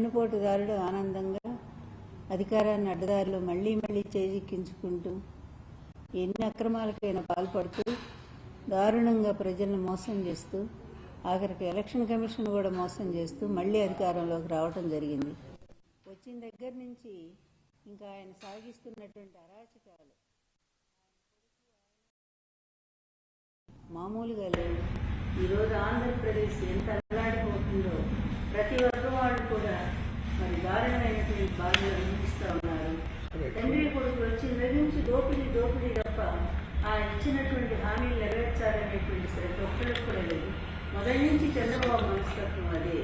వెన్నుపోటుదారుడు ఆనందంగా అధికారాన్ని అడ్డదారిలో మళ్లీ చేజిక్కించుకుంటూ ఎన్ని అక్రమాలకైనా పాల్పడుతూ దారుణంగా ప్రజలను మోసం చేస్తూ ఆఖరికి ఎలక్షన్ కమిషన్ కూడా మోసం చేస్తూ మళ్లీ అధికారంలోకి రావడం జరిగింది. వచ్చిన దగ్గర నుంచి ఇంకా ఆయన సాగిస్తున్నటువంటి అరాచకాలు మామూలుగా లేవు. ఈరోజు ఆంధ్రప్రదేశ్ ఎంత అల్లాడిపోతుందో ప్రతి ఒక్క వాళ్ళు కూడా మరి దారుణమైనటువంటి బాధలు అనిపిస్తూ ఉన్నారు. తండ్రి కొడుకు వచ్చిన దగ్గర నుంచి దోపిడీ తప్ప ఆ ఇచ్చినటువంటి హామీలు నెరవేర్చాలనేటువంటి శ్రద్ధ ఒక్కరికి కూడా లేదు. మొదటి నుంచి చంద్రబాబు మనస్తత్వం అదే.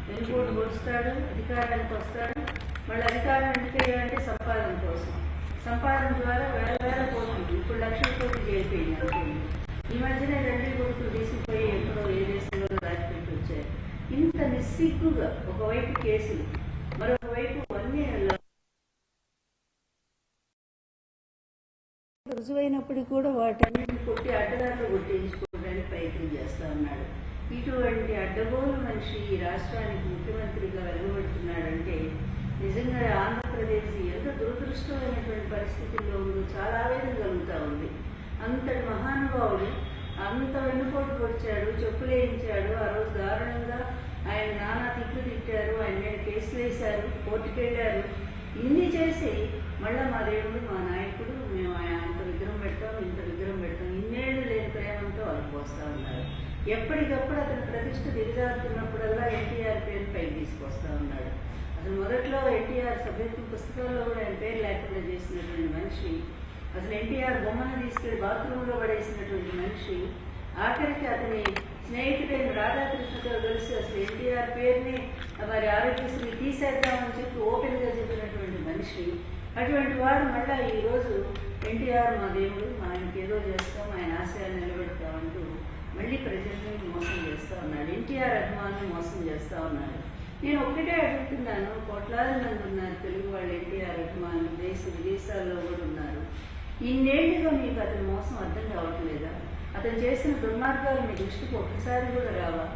వెనుకోడు పొడుస్తాడు, అధికారానికి వస్తాడు, మళ్ళీ అధికారం ఎందుకంటే సంపాదన కోసం, సంపాదన ద్వారా వేల కోట్లు, ఇప్పుడు లక్షల కోట్లు చేరిపోయింది అనుకోండి. ఈ మధ్యనే తండ్రి కొడుకులు తీసిపోయి ఎప్పుడో ఏ దేశంలో రాజపెట్టి వచ్చారు. ఇంత నిస్సిగ్గుగా ఒకవైపు కేసులు, మరొక వైపు అన్ని రుజువైనప్పటికీ కూడా వాటన్నిటిని కొట్టి అడ్డదారులు కొట్టించుకోవడానికి ప్రయత్నం చేస్తా ఉన్నాడు. ఇటువంటి అడ్డగోలు మనిషి ఈ రాష్ట్రానికి ముఖ్యమంత్రిగా వెలువడుతున్నాడంటే నిజంగా ఆంధ్రప్రదేశ్ ఎంత దురదృష్టమైనటువంటి పరిస్థితుల్లో ఉందో చాలా ఆవేదన కలుగుతూ ఉంది. అంతటి మహానుభావుడు అంత వెన్నుపోటు పొడిచాడు, చెప్పులేయించాడు. ఆ రోజు దారుణంగా ఆయన నానా తిట్లు తిట్టారు, ఆయన మీద కేసులు వేశారు, కోర్టుకు వెళ్ళారు. ఇన్ని చేసి మళ్ళా మా దేవుడు, మా నాయకుడు, మేము అంత విగ్రహం పెడతాం, ఇంత విగ్రహం పెడతాం, ఇన్నేళ్లు లేని ప్రేమంతో వాళ్ళు పోస్తా ఉన్నారు. ఎప్పటికప్పుడు అతను ప్రతిష్ట దిగజారుతున్నప్పుడల్లా ఎన్టీఆర్ పేరు పైకి తీసుకొస్తా ఉన్నాడు. అసలు మొదట్లో ఎన్టీఆర్ సభ్యత్వ పుస్తకాల్లో కూడా ఆయన పేరు లేకుండా చేసినటువంటి మనిషి, అసలు ఎన్టీఆర్ బొమ్మను తీసుకెళ్లి బాత్రూంలో పడేసినటువంటి మనిషి, ఆఖరికి అతని స్నేహితుడైన రాధాకృష్ణతో కలిసి అసలు ఎన్టీఆర్ పేరుని మరి ఆరోగ్యశ్రీ తీసేద్దామని చెప్పి ఓపెన్ గా చెప్పినటువంటి మనిషి. అటువంటి వాడు మళ్ళా ఈరోజు ఎన్టీఆర్ మా దేవుడు, ఆయనకి ఏదో చేస్తాం, ఆయన ఆశయాన్ని నిలబెడతామంటూ మళ్ళీ ప్రజల్ని మోసం చేస్తూ ఉన్నాడు. ఎన్టీఆర్ అభిమానులు మోసం చేస్తూ ఉన్నాడు. నేను ఒక్కటే అడుగుతున్నాను, కోట్లాది మంది ఉన్నారు తెలుగు వాళ్ళు ఎన్టీఆర్ అభిమానులు, దేశ విదేశాల్లో కూడా ఉన్నారు. ఇన్నేళ్లుగా మీకు అతని మోసం అర్థం కావట్లేదా? అతను చేసిన దుర్మార్గాలు మీ దృష్టికి ఒక్కసారి కూడా రావా?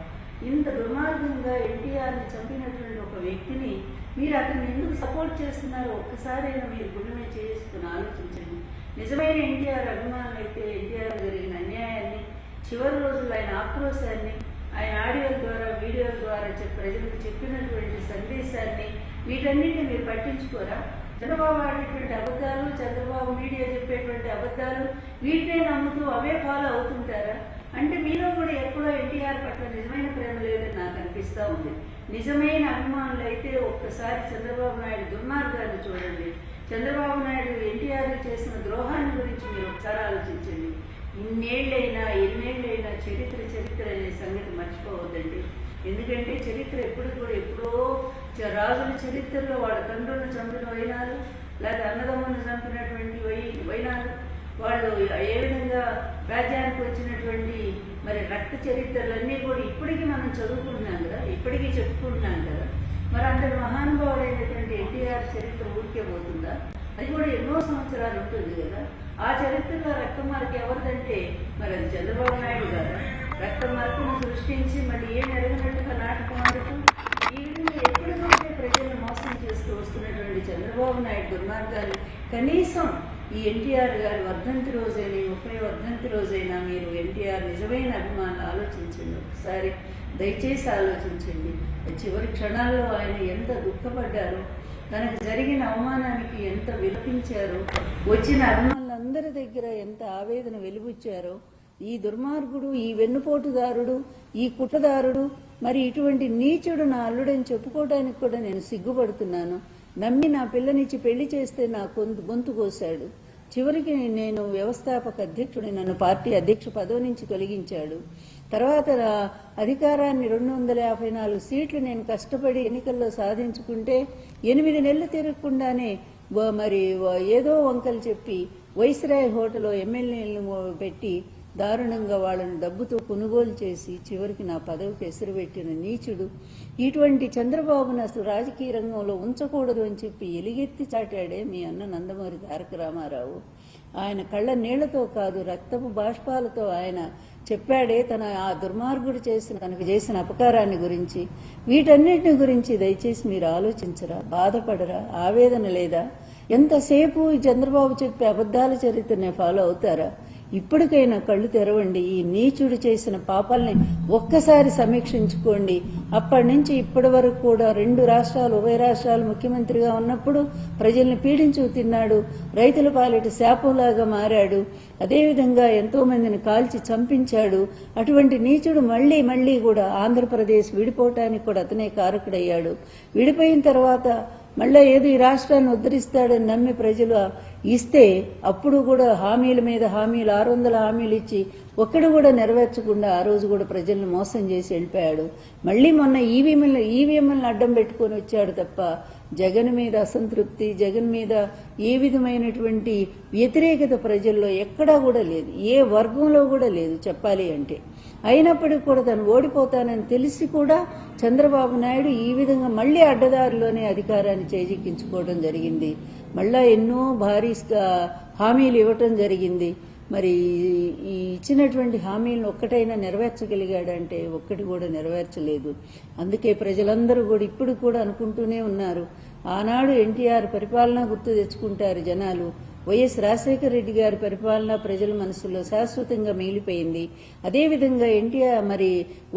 ఇంత దుర్మార్గంగా ఎన్టీఆర్ని చంపినటువంటి ఒక వ్యక్తిని మీరు అతన్ని ఎందుకు సపోర్ట్ చేస్తున్నారో ఒక్కసారైనా మీరు గుణమే చేసుకుని ఆలోచించండి. నిజమైన ఎన్టీఆర్ అభిమానులు అయితే ఎన్టీఆర్ జరిగిన అన్యాయాన్ని, చివరి రోజుల్లో ఆయన ఆక్రోశాన్ని, ఆయన ఆడియోల ద్వారా, వీడియోల ద్వారా ప్రజలకు చెప్పినటువంటి సందేశాన్ని, వీటన్నిటిని మీరు పట్టించుకోరా? చంద్రబాబు ఆడేటువంటి అబద్ధాలు, చంద్రబాబు మీడియా చెప్పేటువంటి అబద్ధాలు, వీటినే నమ్ముతూ అవే ఫాలో అవుతుంటారా? అంటే మీలో కూడా ఎప్పుడో ఎన్టీఆర్ పట్ల నిజమైన ప్రేమ లేదని నాకు అనిపిస్తూ ఉంది. నిజమైన అభిమానులు అయితే ఒక్కసారి చంద్రబాబు నాయుడు దుర్మార్గాన్ని చూడండి. చంద్రబాబు నాయుడు ఎన్టీఆర్ చేసిన ద్రోహాన్ని గురించి మీరు ఒకసారి ఆలోచించండి. ఎన్నేళ్ళైనా చరిత్ర అనే సంగతి మర్చిపోవద్దండి. ఎందుకంటే చరిత్ర ఎప్పుడో రాజుల చరిత్రలో వాళ్ళ తండ్రులను చంపిన వైనాలు, లేదా అన్నదమ్ములను చంపినటువంటి వైనాలు, వాళ్ళు ఏ విధంగా రాజ్యానికి వచ్చినటువంటి మరి రక్త చరిత్రలన్నీ కూడా ఇప్పటికీ మనం చదువుకుంటున్నాం కదా, ఇప్పటికీ చెప్పుకుంటున్నాం కదా. మరి అంతటి మహానుభావుడైనటువంటి ఎన్టీఆర్ చరిత్ర ఊరికే పోతుందా? అది కూడా ఎన్నో సంవత్సరాలు ఉంటుంది కదా. ఆ చరిత్రలో రక్త మార్కు ఎవరిదంటే మరి అది చంద్రబాబు నాయుడు కదా. రక్త మార్కును సృష్టించి మళ్ళీ ఏం ఎరగనట్టుగా నాటకం ఆడుతూ ఈ విధంగా ఎప్పటికంటే ప్రజలను మోసం చేస్తూ వస్తున్నటువంటి చంద్రబాబు నాయుడు దుర్మార్గాలు కనీసం ఈ ఎన్టీఆర్ గారి వర్ధంతి రోజైనా, 30వ వర్ధంతి రోజైనా మీరు ఎన్టీఆర్ నిజమైన అభిమానులు ఆలోచించండి. ఒకసారి దయచేసి ఆలోచించండి. చివరి క్షణాల్లో ఆయన ఎంత దుఃఖపడ్డారో, తనకు జరిగిన అవమానానికి ఎంత విలపించారో, వచ్చిన అభిమానులందరి దగ్గర ఎంత ఆవేదన వెలుబుచ్చారో. ఈ దుర్మార్గుడు, ఈ వెన్నుపోటుదారుడు, ఈ కుట్రదారుడు, మరి ఇటువంటి నీచుడు నా అల్లుడని చెప్పుకోవడానికి కూడా నేను సిగ్గుపడుతున్నాను. నమ్మి నా పిల్లనిచ్చి పెళ్లి చేస్తే నా గొంతు కోశాడు. చివరికి నేను వ్యవస్థాపక అధ్యక్షుడిని, నన్ను పార్టీ అధ్యక్ష పదవి నుంచి తొలగించాడు. తర్వాత అధికారాన్ని 254 సీట్లు నేను కష్టపడి ఎన్నికల్లో సాధించుకుంటే 8 నెలలు తిరగకుండానే మరి ఏదో వంకలు చెప్పి వైస్రాయ్ హోటల్లో ఎమ్మెల్యేలను పెట్టి దారుణంగా వాళ్ళని డబ్బుతో కొనుగోలు చేసి చివరికి నా పదవికి ఎసురు పెట్టిన నీచుడు. ఇటువంటి చంద్రబాబును అసలు రాజకీయ రంగంలో ఉంచకూడదు అని చెప్పి ఎలుగెత్తి చాటాడే మీ అన్న నందమూరి తారక రామారావు. ఆయన కళ్ళ నీళ్లతో కాదు, రక్తపు బాష్పాలతో ఆయన చెప్పాడే ఆ దుర్మార్గుడు తనకు చేసిన అపకారాన్ని గురించి, వీటన్నిటిని గురించి దయచేసి మీరు ఆలోచించరా? బాధపడరా? ఆవేదన లేదా? ఎంతసేపు ఈ చంద్రబాబు చెప్పే అబద్ధాల చరిత్రనే ఫాలో అవుతారా? ఇప్పటికైనా కళ్ళు తెరవండి. ఈ నీచుడు చేసిన పాపాలని ఒక్కసారి సమీక్షించుకోండి. అప్పటి నుంచి ఇప్పటి వరకు కూడా 2 రాష్ట్రాలు, ఉభయ రాష్ట్రాలు ముఖ్యమంత్రిగా ఉన్నప్పుడు ప్రజల్ని పీడించు తిన్నాడు. రైతుల పాలిట శాపంలాగా మారాడు. అదేవిధంగా ఎంతో మందిని కాల్చి చంపించాడు. అటువంటి నీచుడు మళ్లీ కూడా ఆంధ్రప్రదేశ్ విడిపోవటానికి కూడా అతనే కారకుడయ్యాడు. విడిపోయిన తర్వాత మళ్ళా ఏదో ఈ రాష్ట్రాన్ని ఉద్ధరిస్తాడని నమ్మి ప్రజలు ఇస్తే అప్పుడు కూడా హామీల మీద హామీలు 600 హామీలు ఇచ్చి ఒక్కడు కూడా నెరవేర్చకుండా ఆ రోజు కూడా ప్రజలను మోసం చేసి వెళ్ళిపోయాడు. మళ్ళీ మొన్న ఈవీఎంలను అడ్డం పెట్టుకొని వచ్చాడు తప్ప జగన్ మీద అసంతృప్తి, జగన్ మీద ఏ విధమైనటువంటి వ్యతిరేకత ప్రజల్లో ఎక్కడా కూడా లేదు, ఏ వర్గంలో కూడా లేదు చెప్పాలి అంటే. అయినప్పటికీ కూడా తను ఓడిపోతానని తెలిసి కూడా చంద్రబాబు నాయుడు ఈ విధంగా మళ్లీ అడ్డదారిలోనే అధికారాన్ని చేజిక్కించుకోవడం జరిగింది. మళ్ళా ఎన్నో భారీ హామీలు ఇవ్వటం జరిగింది. మరి ఈ ఇచ్చినటువంటి హామీలను ఒక్కటైనా నెరవేర్చగలిగాడంటే ఒక్కటి కూడా నెరవేర్చలేదు. అందుకే ప్రజలందరూ కూడా ఇప్పుడు కూడా అనుకుంటూనే ఉన్నారు, ఆనాడు ఎన్టీఆర్ పరిపాలన గుర్తు తెచ్చుకుంటారు జనాలు. వైఎస్ రాజశేఖర రెడ్డి గారి పరిపాలన ప్రజల మనసులో శాశ్వతంగా మిగిలిపోయింది. అదేవిధంగా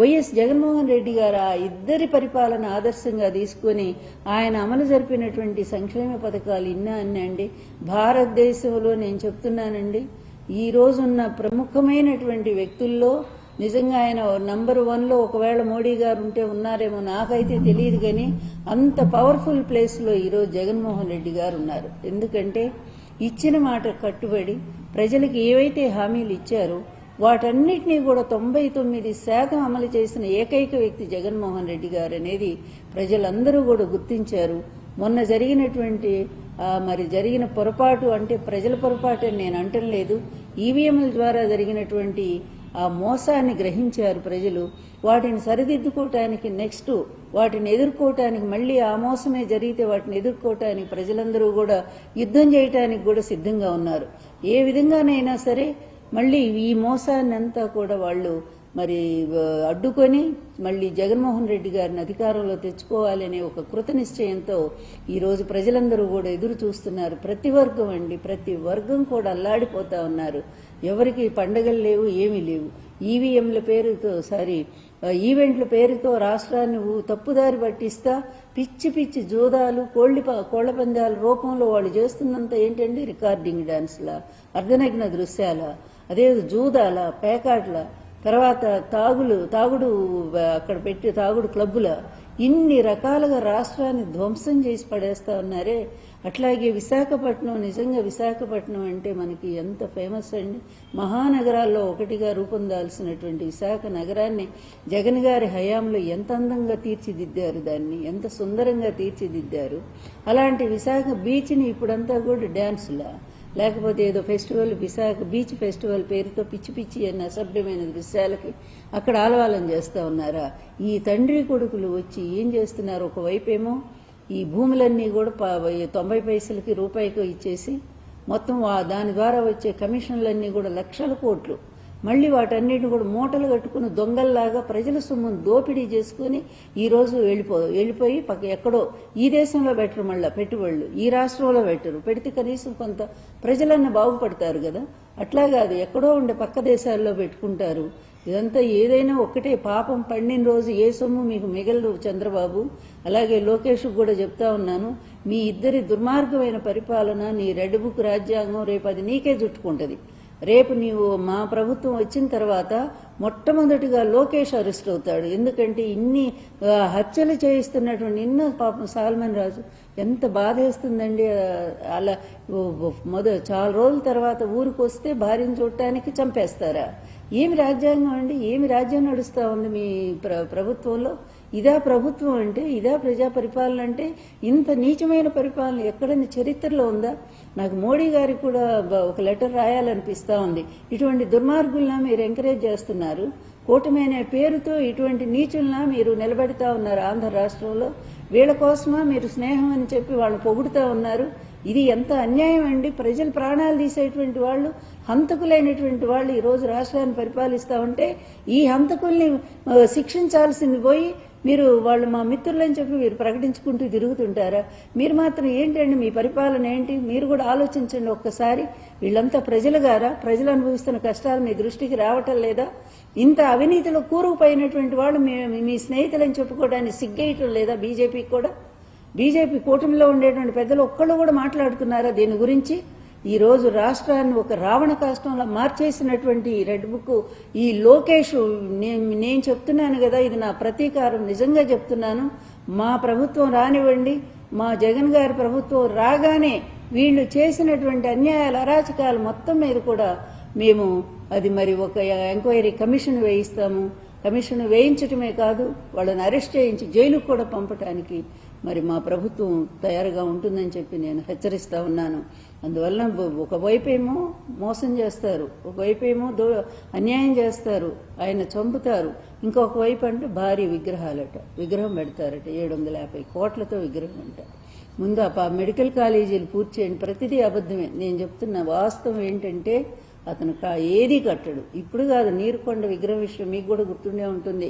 వైఎస్ జగన్మోహన్ రెడ్డి గారు ఆ ఇద్దరి పరిపాలన ఆదర్శంగా తీసుకుని ఆయన అమలు జరిపినటువంటి సంక్షేమ పథకాలు అన్నండి. భారతదేశంలో నేను చెప్తున్నానండి, ఈ రోజున్న ప్రముఖమైనటువంటి వ్యక్తుల్లో నిజంగా ఆయన నంబర్ 1లో ఒకవేళ మోడీ గారు ఉంటే ఉన్నారేమో, నాకైతే తెలియదు. కానీ అంత పవర్ఫుల్ ప్లేస్లో ఈరోజు జగన్మోహన్ రెడ్డి గారు ఉన్నారు. ఎందుకంటే ఇచ్చిన మాట కట్టుబడి ప్రజలకు ఏవైతే హామీలు ఇచ్చారో వాటన్నిటినీ కూడా 99% అమలు చేసిన ఏకైక వ్యక్తి జగన్మోహన్ రెడ్డి గారు అనేది ప్రజలందరూ కూడా గుర్తించారు. మొన్న జరిగినటువంటి జరిగిన పొరపాటు అంటే ప్రజల పొరపాటు అని నేను అంటం లేదు, ఈవీఎంల ద్వారా జరిగినటువంటి ఆ మోసాన్ని గ్రహించారు ప్రజలు. వాటిని సరిదిద్దుకోవటానికి వాటిని ఎదుర్కోవటానికి మళ్లీ ఆ మోసమే జరిగితే వాటిని ఎదుర్కోవటానికి ప్రజలందరూ కూడా యుద్ధం చేయటానికి కూడా సిద్ధంగా ఉన్నారు. ఏ విధంగానైనా సరే మళ్లీ ఈ మోసాన్ని అంతా కూడా వాళ్ళు అడ్డుకొని మళ్లీ జగన్మోహన్ రెడ్డి గారిని అధికారంలో తెచ్చుకోవాలనే ఒక కృత నిశ్చయంతో ఈరోజు ప్రజలందరూ కూడా ఎదురు చూస్తున్నారు. ప్రతి వర్గం కూడా అల్లాడిపోతా ఉన్నారు. ఎవరికి పండగలు లేవు, ఏమీ లేవు. ఈవీఎంల పేరుతో ఈవెంట్ల పేరుతో రాష్ట్రాన్ని తప్పుదారి పట్టిస్తా పిచ్చి జూదాలు, కోళ్ల పందాల రూపంలో వాళ్ళు చేస్తున్నంత ఏంటండి, రికార్డింగ్ డాన్స్ల, అర్ధనగ్న దృశ్యాల, అదే జూదాల, పేకాట్ల, తర్వాత తాగుడు అక్కడ పెట్టి తాగుడు క్లబ్బుల, ఇన్ని రకాలుగా రాష్ట్రాన్ని ధ్వంసం చేసి పడేస్తా ఉన్నారే. అట్లాగే విశాఖపట్నం, నిజంగా విశాఖపట్నం అంటే మనకి ఎంత ఫేమస్ అండి. మహానగరాల్లో ఒకటిగా రూపొందాల్సినటువంటి విశాఖ నగరాన్ని జగన్ గారి హయాంలో ఎంత అందంగా తీర్చిదిద్దారు, దాన్ని ఎంత సుందరంగా తీర్చిదిద్దారు. అలాంటి విశాఖ బీచ్ని ఇప్పుడంతా కూడా డ్యాన్సులా, లేకపోతే ఏదో ఫెస్టివల్, విశాఖ బీచ్ ఫెస్టివల్ పేరుతో పిచ్చి అన్న అసభ్యమైన దృశ్యాలకి అక్కడ ఆలవాలం చేస్తా ఉన్నారా? ఈ తండ్రి కొడుకులు వచ్చి ఏం చేస్తున్నారు? ఒకవైపేమో ఈ భూములన్నీ కూడా 90 పైసలకి రూపాయికి ఇచ్చేసి మొత్తం దాని ద్వారా వచ్చే కమిషన్లన్నీ కూడా లక్షల కోట్లు, మళ్లీ వాటన్నిటిని కూడా మూటలు కట్టుకుని దొంగల్లాగా ప్రజల సొమ్మును దోపిడీ చేసుకుని ఈ రోజు వెళ్ళిపోయి ఎక్కడో ఈ దేశంలో పెట్టరు, మళ్ళా పెట్టుబడులు ఈ రాష్ట్రంలో పెడితే కనీసం కొంత ప్రజలన్న బాగుపడతారు కదా. అట్లా కాదు, ఎక్కడో ఉండే పక్క దేశాల్లో పెట్టుకుంటారు. ఇదంతా ఏదైనా ఒక్కటే, పాపం పండిన రోజు ఏ సొమ్ము మీకు మిగలదు చంద్రబాబు. అలాగే లోకేష్ కూడా చెప్తా ఉన్నాను, మీ ఇద్దరి దుర్మార్గమైన పరిపాలన, నీ రెడ్ బుక్ రాజ్యాంగం రేపు అది నీకే చుట్టుకుంటది. రేపు నీవు మా ప్రభుత్వం వచ్చిన తర్వాత మొట్టమొదటిగా లోకేష్ అరెస్ట్ అవుతాడు. ఎందుకంటే ఇన్ని హత్యలు చేయిస్తున్నటువంటి పాపం సాల్మన్ రాజు ఎంత బాధేస్తుందండి. అలా చాలా రోజుల తర్వాత ఊరికి వస్తే భార్యను చూడటానికి చంపేస్తారా? ఏమి రాజ్యాంగం అండి? ఏమి రాజ్యం నడుస్తా ఉంది మీ ప్రభుత్వంలో? ఇదా ప్రభుత్వం అంటే? ఇదా ప్రజా పరిపాలన అంటే? ఇంత నీచమైన పరిపాలన ఎక్కడైనా చరిత్రలో ఉందా? నాకు మోడీ గారికి కూడా ఒక లెటర్ రాయాలనిపిస్తా ఉంది. ఇటువంటి దుర్మార్గుల్ని మీరు ఎంకరేజ్ చేస్తున్నారు. కూటమి అనే పేరుతో ఇటువంటి నీచుల్లా మీరు నిలబెడతా ఉన్నారు ఆంధ్ర రాష్ట్రంలో. వీళ్ళ కోసమా మీరు స్నేహం అని చెప్పి వాళ్ళు పొగుడుతూ ఉన్నారు. ఇది ఎంత అన్యాయం అండి. ప్రజల ప్రాణాలు తీసేటువంటి వాళ్ళు, హంతకులైనటువంటి వాళ్ళు ఈరోజు రాష్ట్రాన్ని పరిపాలిస్తూ ఉంటే ఈ హంతకుల్ని శిక్షించాల్సింది పోయి మీరు వాళ్ళు మా మిత్రులని చెప్పి మీరు ప్రకటించుకుంటూ తిరుగుతుంటారా? మీరు మాత్రం ఏంటండి, మీ పరిపాలన ఏంటి? మీరు కూడా ఆలోచించండి ఒక్కసారి. వీళ్ళంతా ప్రజలు గారా? ప్రజలు అనుభవిస్తున్న కష్టాలు మీ దృష్టికి రావటం లేదా? ఇంత అవినీతిలో కూరుకుపోయినటువంటి వాళ్ళు మీ స్నేహితులని చెప్పుకోవడానికి సిగ్గేయటం లేదా బీజేపీకి కూడా? బీజేపీ కూటమిలో ఉండేటువంటి పెద్దలు ఒక్కళ్ళు కూడా మాట్లాడుతున్నారా దీని గురించి? ఈ రోజు రాష్ట్రాన్ని ఒక రావణ కాష్టంలో మార్చేసినటువంటి రెడ్ బుక్ ఈ లోకేష్, నేను చెప్తున్నాను కదా, ఇది నా ప్రతీకారం. నిజంగా చెప్తున్నాను. మా ప్రభుత్వం రానివ్వండి, మా జగన్ గారి ప్రభుత్వం రాగానే వీళ్ళు చేసినటువంటి అన్యాయాలు, అరాచకాలు మొత్తం మీద కూడా మేము అది మరి ఒక ఎంక్వైరీ కమిషన్ వేయిస్తాము. కమిషన్ వేయించటమే కాదు, వాళ్ళని అరెస్ట్ చేయించి జైలుకు కూడా పంపటానికి మరి మా ప్రభుత్వం తయారుగా ఉంటుందని చెప్పి నేను హెచ్చరిస్తా ఉన్నాను. అందువల్ల ఒకవైపేమో మోసం చేస్తారు, ఒకవైపేమో అన్యాయం చేస్తారు, ఆయన చంపుతారు. ఇంకొక వైపు అంటే భారీ విగ్రహాలట, విగ్రహం పెడతారట 750 కోట్లతో విగ్రహం అంట. ముందు ఆ మెడికల్ కాలేజీలు పూర్తి చేయండి. ప్రతిదీ అబద్ధమే. నేను చెప్తున్న వాస్తవం ఏంటంటే అతను ఏది కట్టడు. ఇప్పుడు కాదు, నీరుకొండ విగ్రహం విషయం మీకు కూడా గుర్తుండే ఉంటుంది.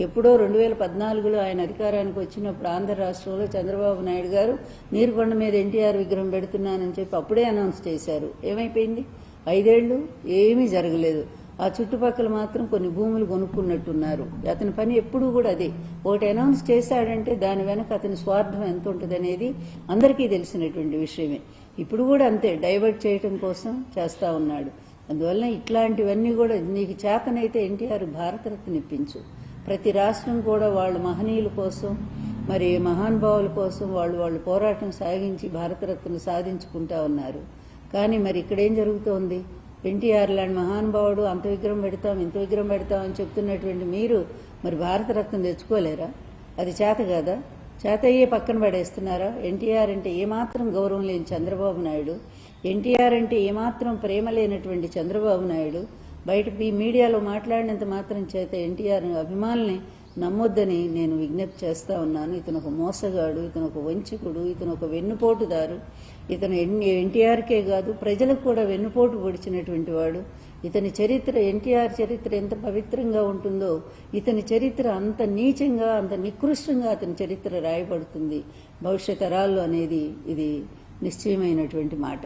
ఎప్పుడో 2014లో ఆయన అధికారానికి వచ్చినప్పుడు ఆంధ్ర రాష్ట్రంలో చంద్రబాబు నాయుడు గారు నీరుకొండ మీద ఎన్టీఆర్ విగ్రహం పెడుతున్నానని చెప్పి అప్పుడే అనౌన్స్ చేశారు. ఏమైపోయింది? 5 ఏళ్లు ఏమీ జరగలేదు. ఆ చుట్టుపక్కల మాత్రం కొన్ని భూములు కొనుక్కున్నట్టున్నారు. అతని పని ఎప్పుడూ కూడా అదే. ఒకటి అనౌన్స్ చేశాడంటే దాని వెనక అతని స్వార్థం ఎంత ఉంటుంది అనేది అందరికీ తెలిసినటువంటి విషయమే. ఇప్పుడు కూడా అంతే, డైవర్ట్ చేయటం కోసం చేస్తా ఉన్నాడు. అందువల్ల ఇట్లాంటివన్నీ కూడా నీకు చేతనైతే ఎన్టీఆర్ భారతరత్న ఇప్పించు. ప్రతి రాష్ట్రం కూడా వాళ్ళు మహనీయుల కోసం, మరి మహానుభావుల కోసం వాళ్ళు పోరాటం సాగించి భారతరత్న సాధించుకుంటా ఉన్నారు. కానీ మరి ఇక్కడేం జరుగుతోంది? ఎన్టీఆర్ లాంటి మహానుభావుడు అంత విగ్రహం పెడతాం, ఇంత విగ్రహం పెడతాం అని చెప్తున్నటువంటి మీరు మరి భారతరత్న తెచ్చుకోలేరా? అది చేత కాదా? చేత అయ్యే పక్కన పడేస్తున్నారా? ఎన్టీఆర్ అంటే ఏమాత్రం గౌరవం లేని చంద్రబాబు నాయుడు, ఎన్టీఆర్ అంటే ఏమాత్రం ప్రేమ లేనటువంటి చంద్రబాబు నాయుడు బయట ఈ మీడియాలో మాట్లాడినంత మాత్రం చేత ఎన్టీఆర్ అభిమానుల్ని నమ్మొద్దని నేను విజ్ఞప్తి చేస్తా ఉన్నాను. ఇతను ఒక మోసగాడు, ఇతను ఒక వంచకుడు, ఇతను ఒక వెన్నుపోటుదారు. ఇతను ఎన్టీఆర్కే కాదు ప్రజలకు కూడా వెన్నుపోటు పొడిచినటువంటి వాడు. ఇతని చరిత్ర, ఎన్టీఆర్ చరిత్ర ఎంత పవిత్రంగా ఉంటుందో ఇతని చరిత్ర అంత నీచంగా, అంత నికృష్టంగా అతని చరిత్ర రాయబడుతుంది భవిష్యత్ తరాల్లో అనేది ఇది నిశ్చయమైనటువంటి మాట.